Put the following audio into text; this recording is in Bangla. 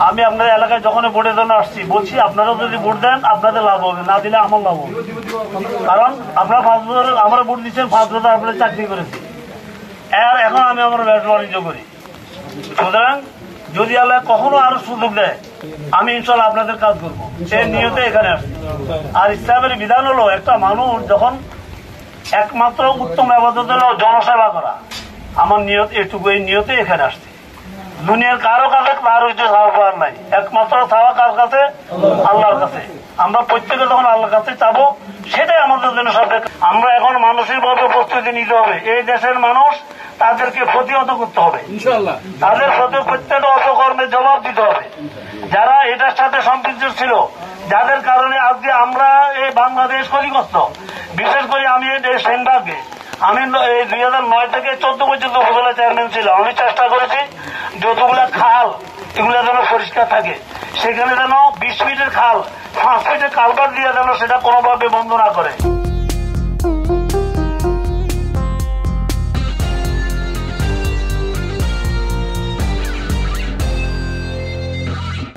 আমি আপনাদের এলাকায় যখন ভোটের জন্য আসছি বলছি, আপনারা যদি ভোট দেন আপনাদের লাভ হবে, না দিলে আমার লাভ হবে। কারণ আপনারা 5 বছর আমরা ভোট দিচ্ছেন, 5 বছর আপনারা চাকরি করেছি, এখন আমি আমার ব্যবসা বাণিজ্য করি। সুতরাং যদি আল্লাহ কখনো আরো সুযোগ দেয় আমি ইনশাল্লাহ আপনাদের কাজ করবো, সেই নিয়তে এখানে আসছি। আর ইসলামের বিধান হলো একটা মানুষ যখন একমাত্র উত্তম ইবাদত হলো জনসেবা করা। আমার নিয়ত এটুকু, এই নিয়তে এখানে আসছি। দুনিয়ার কারো কাছে কারো কিছু চাওয়া পাওয়ার নাই, একমাত্র চাওয়া কার কাছে? আল্লাহর কাছে। আমরা প্রত্যেকে যখন আল্লাহর কাছে চাবো সেটাই আমাদের জন্য সব। আমরা এখন মানসিকভাবে প্রস্তুতি নিতে হবে। এই দেশের মানুষ তাদেরকে প্রতিহত করতে হবে, তাদের প্রত্যেকটা অপকর্মের জবাব দিতে হবে। যারা এটার সাথে সম্পৃক্ত ছিল, যাদের কারণে আজকে আমরা এই বাংলাদেশ ক্ষতিগ্রস্ত, বিশেষ করে আমি এই সেনবাগে আমি এই 2009 থেকে 14 পর্যন্ত উপজেলা চেয়ারম্যান ছিলাম। আমি চেষ্টা করেছি যতগুলা খাল এগুলো যেন পরিষ্কার থাকে, সেখানে যেন 20 ফিটের খাল 5 ফিটের কালভার্ট দিয়ে যেন সেটা কোনোভাবে বন্ধ না করে।